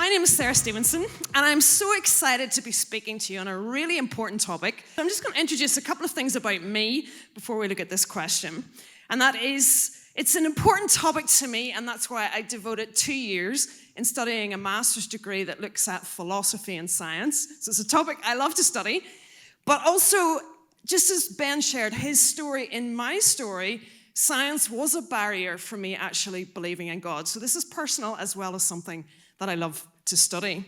My name is Sara Stevenson, and I'm so excited to be speaking to you on a really important topic. I'm just going to introduce a couple of things about me before we look at this question. And that is, it's an important topic to me, and that's why I devoted 2 years in studying a master's degree that looks at philosophy and science. So it's a topic I love to study, but also, just as Ben shared his story, in my story, science was a barrier for me actually believing in God. So this is personal as well as something that I love to study.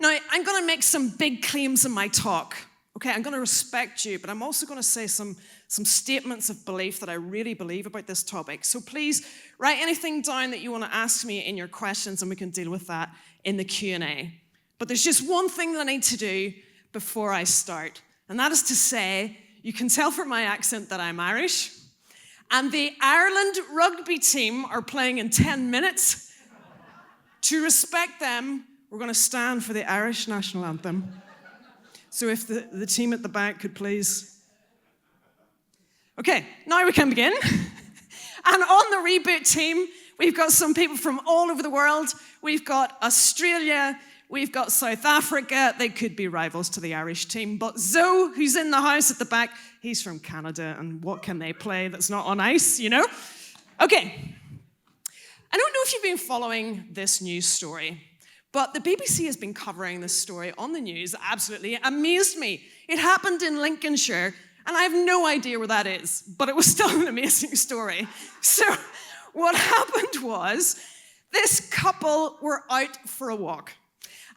Now, I'm going to make some big claims in my talk. Okay, I'm going to respect you, but I'm also going to say some statements of belief that I really believe about this topic. So please write anything down that you want to ask me in your questions, and we can deal with that in the Q&A. But there's just one thing that I need to do before I start, and that is to say, you can tell from my accent that I'm Irish, and the Ireland rugby team are playing in 10 minutes. To respect them, we're going to stand for the Irish national anthem. So if the team at the back could please. Okay, now we can begin. And on the Reboot team, we've got some people from all over the world. We've got Australia, we've got South Africa. They could be rivals to the Irish team. But Zoe, who's in the house at the back, he's from Canada. And what can they play that's not on ice, you know? Okay. I don't know if you've been following this news story, but the BBC has been covering this story on the news. Absolutely amazed me. It happened in Lincolnshire, and I have no idea where that is, but it was still an amazing story. So what happened was this couple were out for a walk,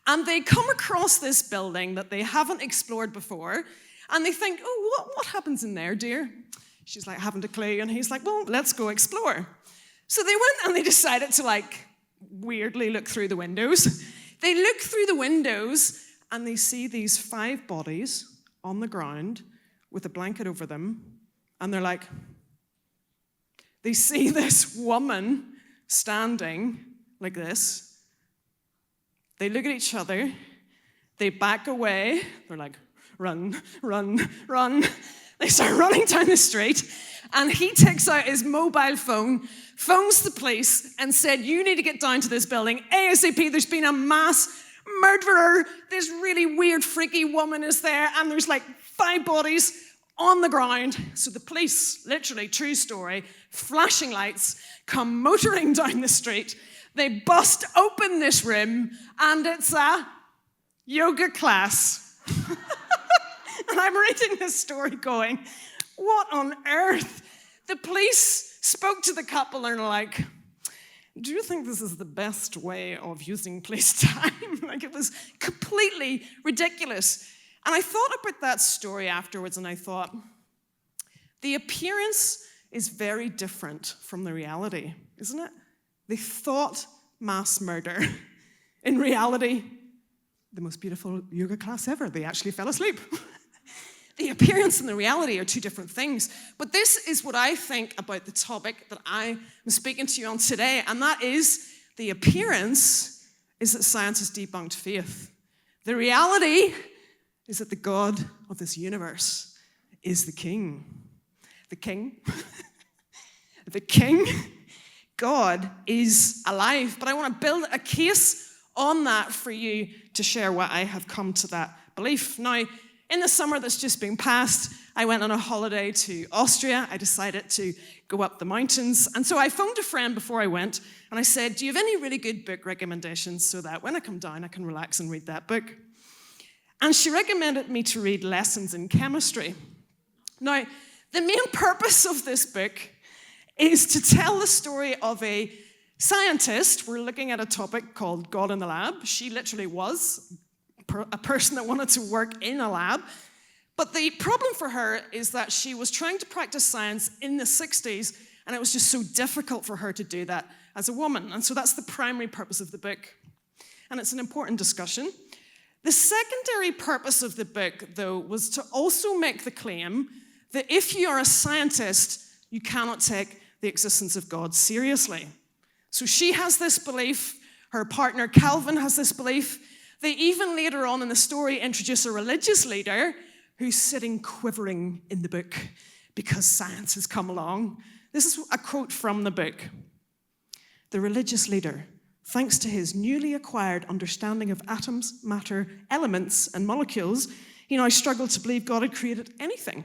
and they come across this building that they haven't explored before, and they think, oh, what happens in there, dear? She's like, haven't a clue, and he's like, well, let's go explore. So they went and they decided to weirdly look through the windows. They look through the windows and they see these 5 bodies on the ground with a blanket over them. And they're like, they see this woman standing like this. They look at each other. They back away. They're like, run, run, run. They start running down the street. And he takes out his mobile phone, phones the police, and said, you need to get down to this building ASAP. There's been a mass murderer. This really weird, freaky woman is there, and there's 5 bodies on the ground. So the police, literally, true story, flashing lights, come motoring down the street. They bust open this room, and it's a yoga class. And I'm reading this story going, what on earth? The police spoke to the couple and are like, do you think this is the best way of using police time? It was completely ridiculous. And I thought about that story afterwards, and I thought, the appearance is very different from the reality, isn't it? They thought mass murder. In reality, the most beautiful yoga class ever. They actually fell asleep. The appearance and the reality are 2 different things. But this is what I think about the topic that I am speaking to you on today, and that is the appearance is that science has debunked faith. The reality is that the God of this universe is the King. The King? The King? God is alive. But I want to build a case on that for you to share why I have come to that belief. Now, in the summer that's just been passed, I went on a holiday to Austria. I decided to go up the mountains. And so I phoned a friend before I went, and I said, do you have any really good book recommendations so that when I come down, I can relax and read that book? And she recommended me to read Lessons in Chemistry. Now, the main purpose of this book is to tell the story of a scientist. We're looking at a topic called God in the Lab. She literally was a person that wanted to work in a lab. But the problem for her is that she was trying to practice science in the 60s, and it was just so difficult for her to do that as a woman. And so that's the primary purpose of the book. And it's an important discussion. The secondary purpose of the book, though, was to also make the claim that if you are a scientist, you cannot take the existence of God seriously. So she has this belief. Her partner, Calvin, has this belief. They even later on in the story introduce a religious leader who's sitting quivering in the book because science has come along. This is a quote from the book. The religious leader Thanks to his newly acquired understanding of atoms, matter, elements, and molecules, he now struggled to believe God had created anything.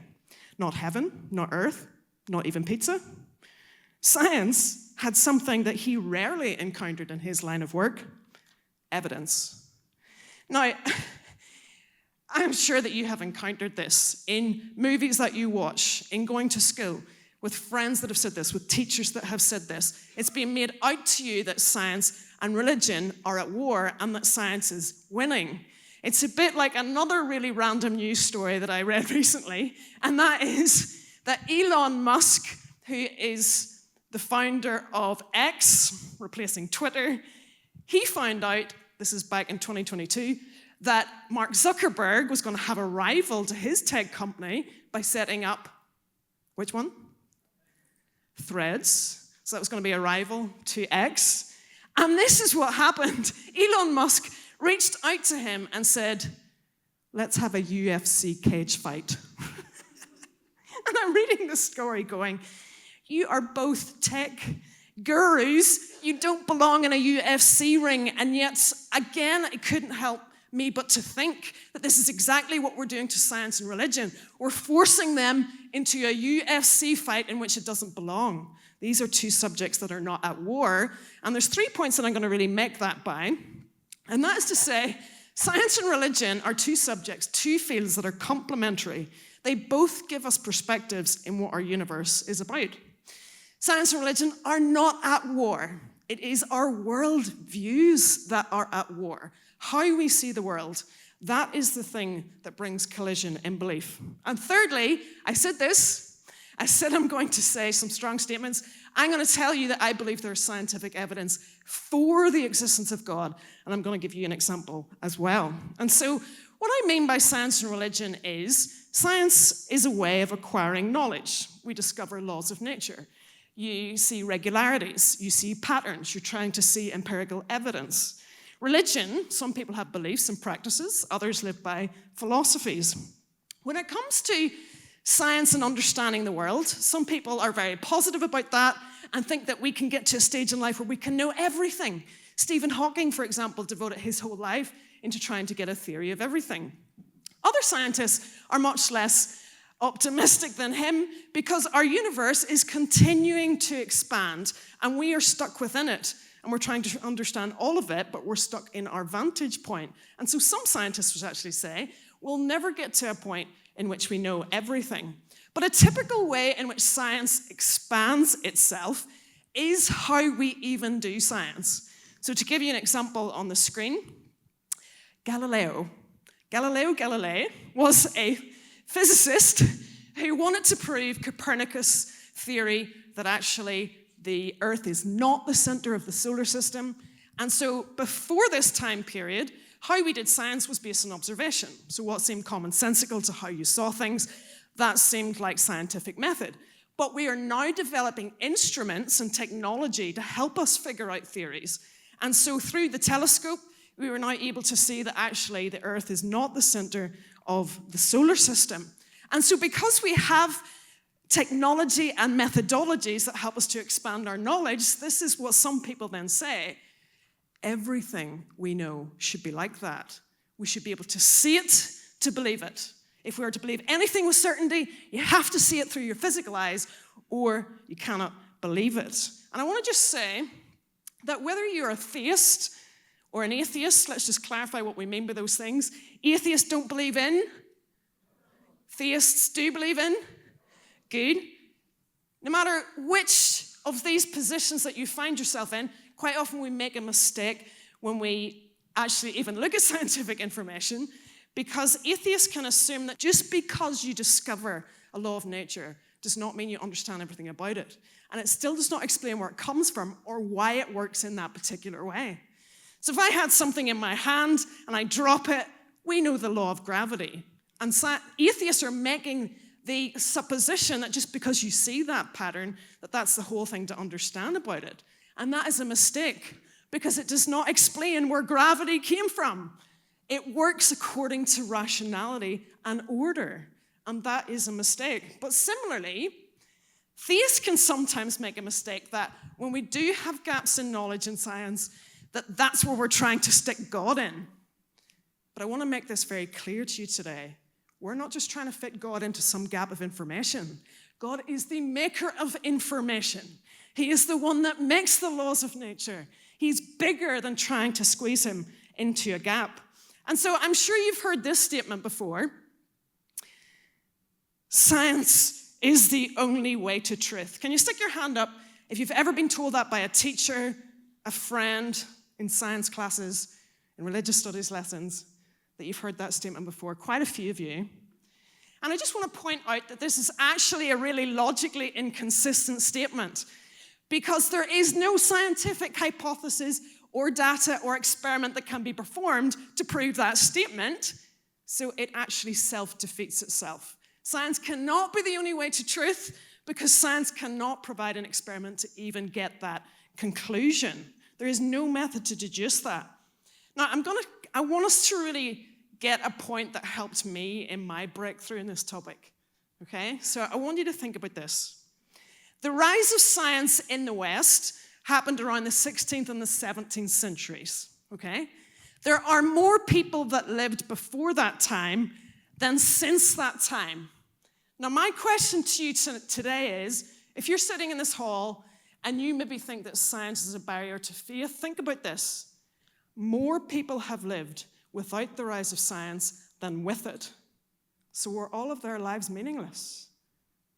Not heaven, not earth, not even pizza. Science had something that he rarely encountered in his line of work: evidence. Now, I'm sure that you have encountered this in movies that you watch, in going to school, with friends that have said this, with teachers that have said this. It's been made out to you that science and religion are at war and that science is winning. It's a bit like another really random news story that I read recently, and that is that Elon Musk, who is the founder of X, replacing Twitter, he found out, this is back in 2022, that Mark Zuckerberg was going to have a rival to his tech company by setting up, which one? Threads. So that was going to be a rival to X. And this is what happened. Elon Musk reached out to him and said, let's have a UFC cage fight. And I'm reading this story going, you are both tech gurus. You don't belong in a UFC ring. And yet, again, I couldn't help me but to think that this is exactly what we're doing to science and religion. We're forcing them into a UFC fight in which it doesn't belong. These are two subjects that are not at war. And there's 3 points that I'm going to really make that by. And that is to say, science and religion are two subjects, two fields that are complementary. They both give us perspectives in what our universe is about. Science and religion are not at war. It is our worldviews that are at war. How we see the world, that is the thing that brings collision in belief. And thirdly, I said I'm going to say some strong statements. I'm going to tell you that I believe there is scientific evidence for the existence of God, and I'm going to give you an example as well. And so what I mean by science and religion is, science is a way of acquiring knowledge. We discover laws of nature. You see regularities, you see patterns, you're trying to see empirical evidence. Religion, some people have beliefs and practices, others live by philosophies. When it comes to science and understanding the world, some people are very positive about that and think that we can get to a stage in life where we can know everything. Stephen Hawking, for example, devoted his whole life into trying to get a theory of everything. Other scientists are much less optimistic than him because our universe is continuing to expand and we are stuck within it. And we're trying to understand all of it, but we're stuck in our vantage point. And so some scientists would actually say, we'll never get to a point in which we know everything. But a typical way in which science expands itself is how we even do science. So to give you an example on the screen, Galileo Galilei was a physicist who wanted to prove Copernicus' theory that actually the Earth is not the center of the solar system. And so before this time period, how we did science was based on observation. So what seemed commonsensical to how you saw things, that seemed like scientific method. But we are now developing instruments and technology to help us figure out theories. And so through the telescope, we were now able to see that actually the Earth is not the center of the solar system. And so because we have technology and methodologies that help us to expand our knowledge, this is what some people then say. Everything we know should be like that. We should be able to see it to believe it. If we are to believe anything with certainty, you have to see it through your physical eyes or you cannot believe it. And I want to just say that whether you're a theist or an atheist, let's just clarify what we mean by those things. Atheists don't believe in. Theists do believe in. Good. No matter which of these positions that you find yourself in, quite often we make a mistake when we actually even look at scientific information, because atheists can assume that just because you discover a law of nature does not mean you understand everything about it. And it still does not explain where it comes from or why it works in that particular way. So if I had something in my hand and I drop it, we know the law of gravity. And atheists are making the supposition that just because you see that pattern, that that's the whole thing to understand about it. And that is a mistake, because it does not explain where gravity came from. It works according to rationality and order, and that is a mistake. But similarly, theists can sometimes make a mistake that when we do have gaps in knowledge and science, that's where we're trying to stick God in. But I want to make this very clear to you today. We're not just trying to fit God into some gap of information. God is the maker of information. He is the one that makes the laws of nature. He's bigger than trying to squeeze him into a gap. And so I'm sure you've heard this statement before. Science is the only way to truth. Can you stick your hand up if you've ever been told that by a teacher, a friend, in science classes, in religious studies lessons, that you've heard that statement before? Quite a few of you. And I just want to point out that this is actually a really logically inconsistent statement, because there is no scientific hypothesis or data or experiment that can be performed to prove that statement, so it actually self-defeats itself. Science cannot be the only way to truth, because science cannot provide an experiment to even get that conclusion. There is no method to deduce that. Now, I want us to really get a point that helped me in my breakthrough in this topic, okay? So I want you to think about this. The rise of science in the West happened around the 16th and the 17th centuries, okay? There are more people that lived before that time than since that time. Now, my question to you today is, if you're sitting in this hall and you maybe think that science is a barrier to faith, think about this. More people have lived without the rise of science than with it. So were all of their lives meaningless?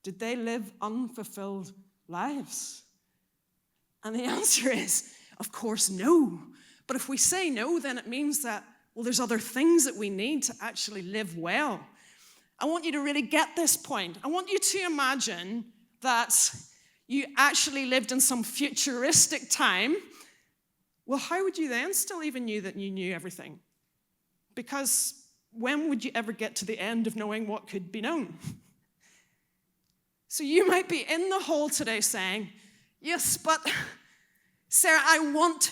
Did they live unfulfilled lives? And the answer is, of course, no. But if we say no, then it means that, well, there's other things that we need to actually live well. I want you to really get this point. I want you to imagine that you actually lived in some futuristic time. Well, how would you then still even know that you knew everything? Because when would you ever get to the end of knowing what could be known? So you might be in the hall today saying, yes, but Sarah, I want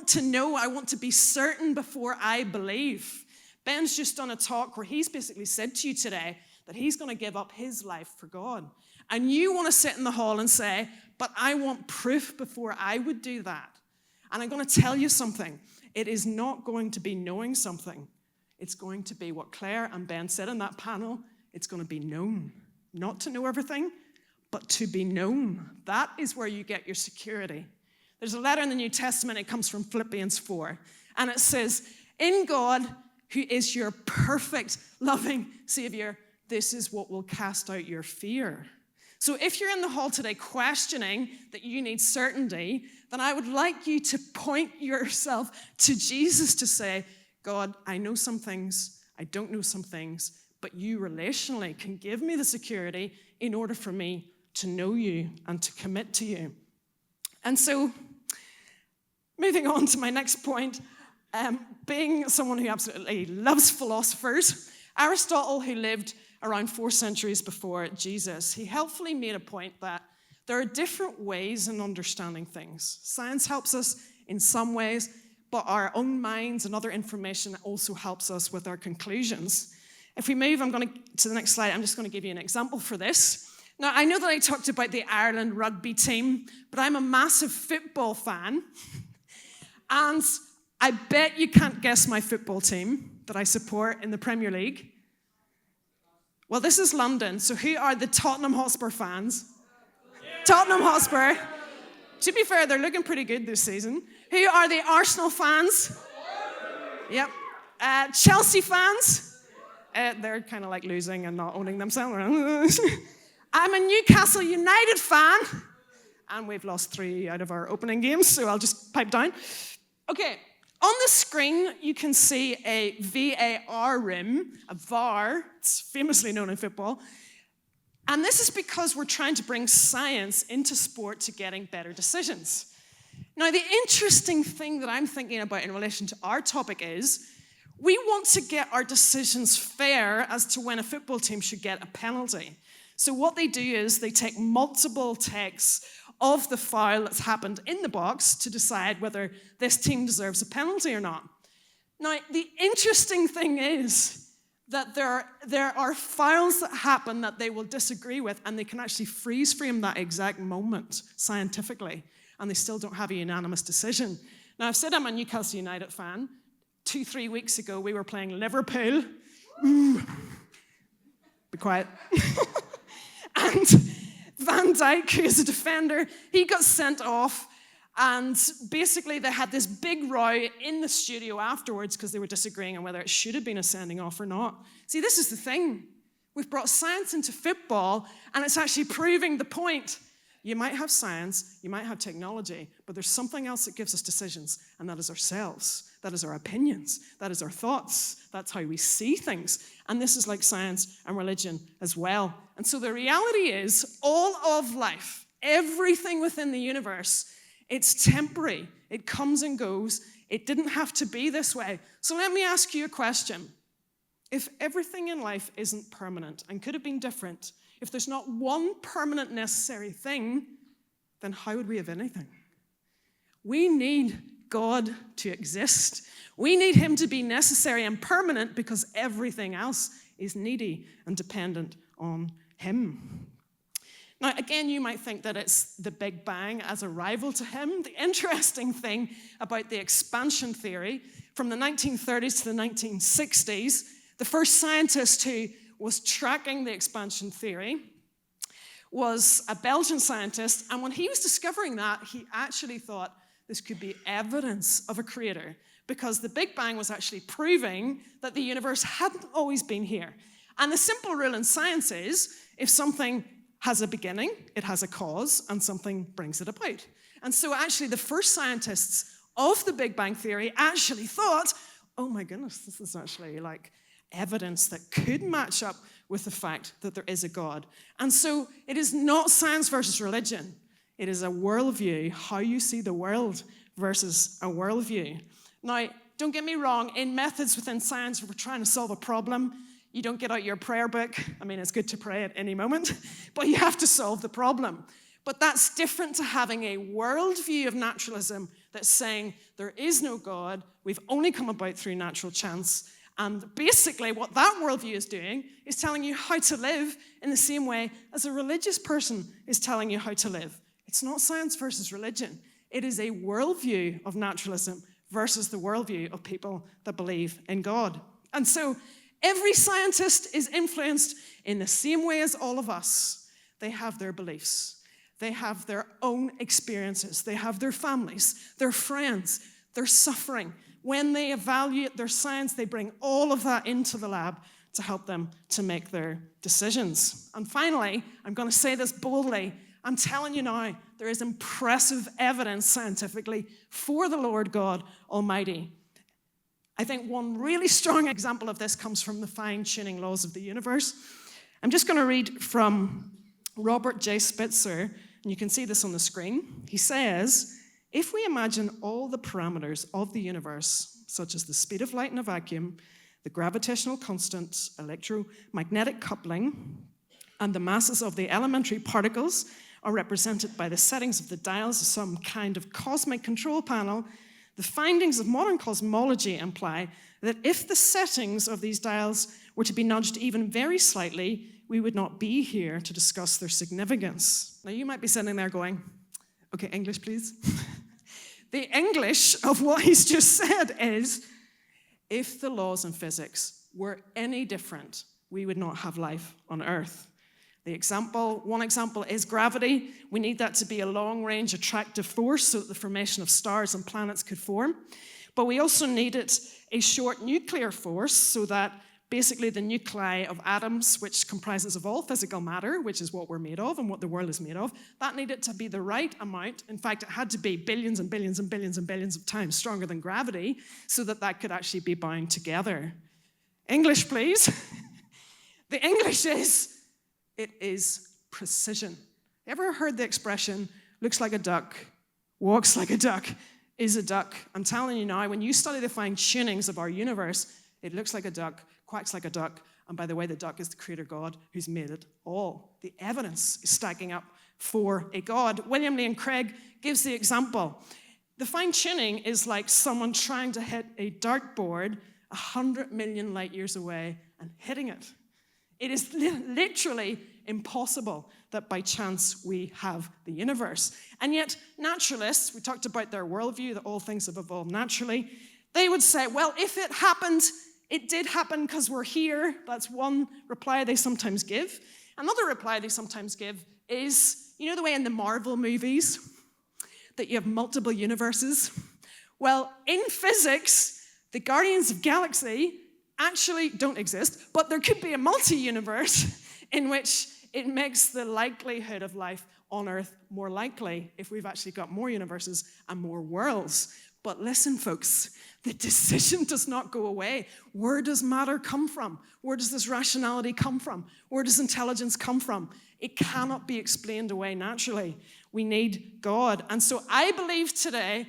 to know, I want to be certain before I believe. Ben's just done a talk where he's basically said to you today that he's going to give up his life for God. And you want to sit in the hall and say, but I want proof before I would do that. And I'm going to tell you something. It is not going to be knowing something. It's going to be what Claire and Ben said in that panel. It's going to be known. Not to know everything, but to be known. That is where you get your security. There's a letter in the New Testament. It comes from Philippians 4. And it says, in God, who is your perfect, loving Savior, this is what will cast out your fear. So if you're in the hall today questioning that you need certainty, then I would like you to point yourself to Jesus to say, God, I know some things, I don't know some things, but you relationally can give me the security in order for me to know you and to commit to you. And so, moving on to my next point, being someone who absolutely loves philosophers, Aristotle, who lived around 4 centuries before Jesus, he helpfully made a point that there are different ways in understanding things. Science helps us in some ways, but our own minds and other information also helps us with our conclusions. If we move, I'm going to the next slide. I'm just going to give you an example for this. Now, I know that I talked about the Ireland rugby team, but I'm a massive football fan. And I bet you can't guess my football team that I support in the Premier League. Well, this is London, so who are the Tottenham Hotspur fans? Tottenham Hotspur. To be fair, they're looking pretty good this season. Who are the Arsenal fans? Yep. Chelsea fans? They're kind of like losing and not owning themselves. I'm a Newcastle United fan. And we've lost 3 out of our opening games, so I'll just pipe down. Okay. On the screen, you can see a VAR rim, a VAR, it's famously known in football. And this is because we're trying to bring science into sport to getting better decisions. Now, the interesting thing that I'm thinking about in relation to our topic is we want to get our decisions fair as to when a football team should get a penalty. So what they do is they take multiple takes of the foul that's happened in the box to decide whether this team deserves a penalty or not. Now, the interesting thing is that there are fouls that happen that they will disagree with, and they can actually freeze frame that exact moment scientifically, and they still don't have a unanimous decision. Now, I've said I'm a Newcastle United fan. 2-3 weeks ago, we were playing Liverpool. Ooh. Be quiet. And Van Dijk, who is a defender, he got sent off. And basically, they had this big row in the studio afterwards because they were disagreeing on whether it should have been a sending off or not. See, this is the thing. We've brought science into football, and it's actually proving the point. You might have science, you might have technology, but there's something else that gives us decisions, and that is ourselves. That is our opinions. That is our thoughts. That's how we see things. And this is like science and religion as well. And so the reality is, all of life, everything within the universe, it's temporary. It comes and goes. It didn't have to be this way. So let me ask you a question. If everything in life isn't permanent and could have been different, if there's not one permanent necessary thing, then how would we have anything? We need God to exist. We need him to be necessary and permanent because everything else is needy and dependent on him. Now, again, you might think that it's the Big Bang as a rival to him. The interesting thing about the expansion theory from the 1930s to the 1960s, the first scientist who was tracking the expansion theory was a Belgian scientist. And when he was discovering that, he actually thought this could be evidence of a creator because the Big Bang was actually proving that the universe hadn't always been here. And the simple rule in science is if something has a beginning, it has a cause, and something brings it about. And so actually the first scientists of the Big Bang theory actually thought, oh my goodness, this is actually like evidence that could match up with the fact that there is a God. And so it is not science versus religion. It is a worldview, how you see the world versus a worldview. Now, don't get me wrong, in methods within science, if we're trying to solve a problem, you don't get out your prayer book. I mean, it's good to pray at any moment, but you have to solve the problem. But that's different to having a worldview of naturalism that's saying there is no God, we've only come about through natural chance. And basically what that worldview is doing is telling you how to live in the same way as a religious person is telling you how to live. It's not science versus religion. It is a worldview of naturalism versus the worldview of people that believe in God. And so every scientist is influenced in the same way as all of us. They have their beliefs. They have their own experiences. They have their families, their friends, their suffering. When they evaluate their science, they bring all of that into the lab to help them to make their decisions. And finally, I'm going to say this boldly, I'm telling you now, there is impressive evidence scientifically for the Lord God Almighty. I think one really strong example of this comes from the fine-tuning laws of the universe. I'm just going to read from Robert J. Spitzer, and you can see this on the screen. He says, if we imagine all the parameters of the universe, such as the speed of light in a vacuum, the gravitational constant, electromagnetic coupling, and the masses of the elementary particles are represented by the settings of the dials of some kind of cosmic control panel, the findings of modern cosmology imply that if the settings of these dials were to be nudged even very slightly, we would not be here to discuss their significance. Now, you might be sitting there going, okay, English, please. The English of what he's just said is, if the laws in physics were any different, we would not have life on Earth. One example is gravity. We need that to be a long-range attractive force so that the formation of stars and planets could form. But we also needed a short nuclear force so that basically the nuclei of atoms, which comprises of all physical matter, which is what we're made of and what the world is made of, that needed to be the right amount. In fact, it had to be billions and billions and billions and billions of times stronger than gravity so that that could actually be bound together. English, please. The English is, it is precision. Ever heard the expression, looks like a duck, walks like a duck, is a duck? I'm telling you now, when you study the fine tunings of our universe, it looks like a duck, quacks like a duck, and by the way, the duck is the creator God who's made it all. The evidence is stacking up for a God. William Lane Craig gives the example. The fine tuning is like someone trying to hit a dartboard 100 million light years away and hitting it. It is literally impossible that by chance we have the universe. And yet, naturalists, we talked about their worldview, that all things have evolved naturally. They would say, well, if it happened, it did happen because we're here. That's one reply they sometimes give. Another reply they sometimes give is, you know the way in the Marvel movies that you have multiple universes? Well, in physics, the Guardians of the Galaxy actually don't exist, but there could be a multi-universe in which it makes the likelihood of life on Earth more likely if we've actually got more universes and more worlds. But listen, folks, the decision does not go away. Where does matter come from? Where does this rationality come from? Where does intelligence come from? It cannot be explained away naturally. We need God. And so I believe today,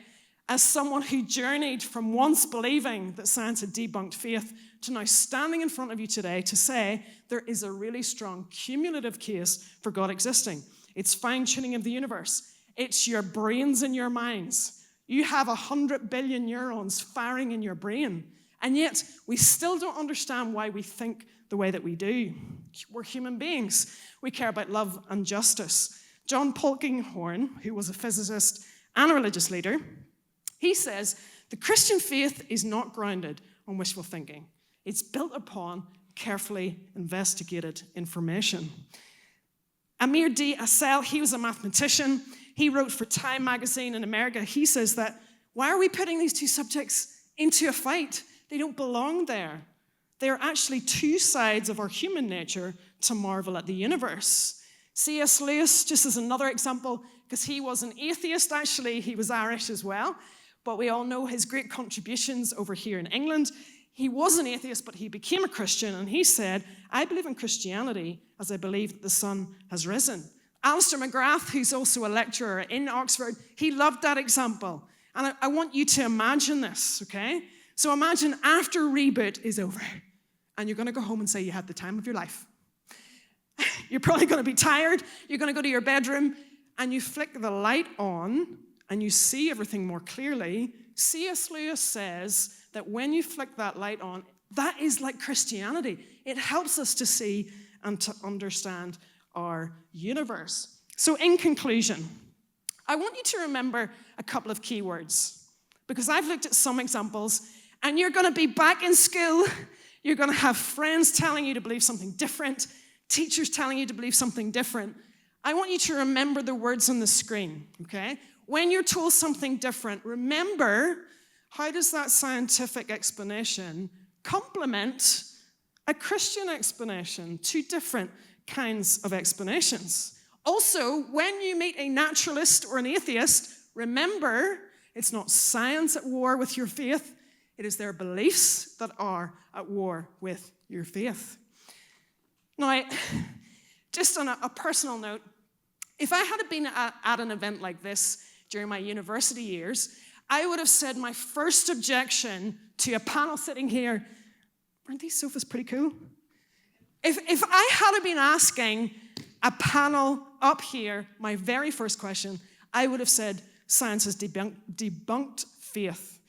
as someone who journeyed from once believing that science had debunked faith to now standing in front of you today to say there is a really strong cumulative case for God existing. It's fine-tuning of the universe. It's your brains and your minds. You have 100 billion neurons firing in your brain, and yet we still don't understand why we think the way that we do. We're human beings. We care about love and justice. John Polkinghorne, who was a physicist and a religious leader, he says, the Christian faith is not grounded on wishful thinking. It's built upon carefully investigated information. Amir D. Assel, he was a mathematician. He wrote for Time magazine in America. He says that, why are we putting these two subjects into a fight? They don't belong there. They are actually two sides of our human nature to marvel at the universe. C.S. Lewis, just as another example, because he was an atheist, actually, he was Irish as well, but we all know his great contributions over here in England. He was an atheist, but he became a Christian, and he said, I believe in Christianity as I believe that the sun has risen. Alistair McGrath, who's also a lecturer in Oxford, he loved that example. And I want you to imagine this, okay? So imagine after Reboot is over, and you're going to go home and say you had the time of your life. You're probably going to be tired. You're going to go to your bedroom, and you flick the light on, and you see everything more clearly. C.S. Lewis says that when you flick that light on, that is like Christianity. It helps us to see and to understand our universe. So in conclusion, I want you to remember a couple of key words, because I've looked at some examples, and you're going to be back in school. You're going to have friends telling you to believe something different, teachers telling you to believe something different. I want you to remember the words on the screen, okay? When you're told something different, remember, how does that scientific explanation complement a Christian explanation? Two different kinds of explanations. Also, when you meet a naturalist or an atheist, remember, it's not science at war with your faith, it is their beliefs that are at war with your faith. Now, just on a personal note, if I had been at an event like this during my university years, I would have said my first objection to a panel sitting here, aren't these sofas pretty cool? If I had been asking a panel up here, my very first question, I would have said, science has debunked faith.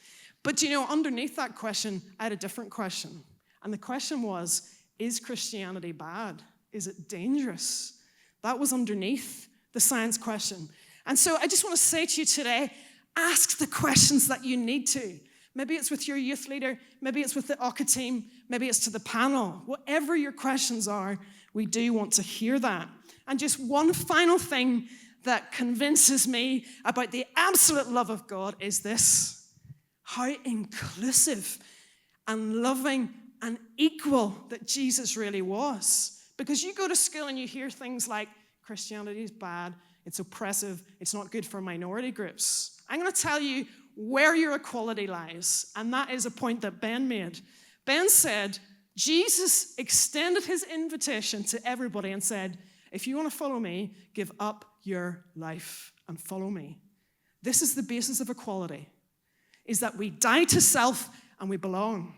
But you know, underneath that question, I had a different question. And the question was, is Christianity bad? Is it dangerous? That was underneath the science question. And so I just want to say to you today, ask the questions that you need to. Maybe it's with your youth leader, maybe it's with the OCA team, maybe it's to the panel. Whatever your questions are, we do want to hear that. And just one final thing that convinces me about the absolute love of God is this: how inclusive and loving and equal that Jesus really was. Because you go to school and you hear things like, Christianity is bad, it's oppressive, it's not good for minority groups. I'm going to tell you where your equality lies, and that is a point that Ben made. Ben said, Jesus extended his invitation to everybody and said, if you want to follow me, give up your life and follow me. This is the basis of equality, is that we die to self and we belong.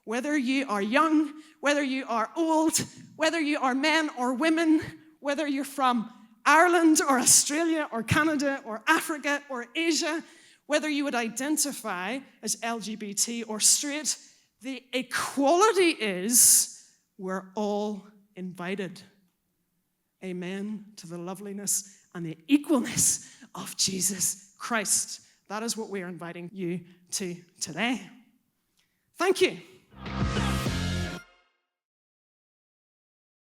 Whether you are young, whether you are old, whether you are men or women, whether you're from Ireland or Australia or Canada or Africa or Asia, whether you would identify as LGBT or straight, the equality is we're all invited. amen to the loveliness and the equalness of Jesus Christ. That is what we are inviting you to today. Thank you.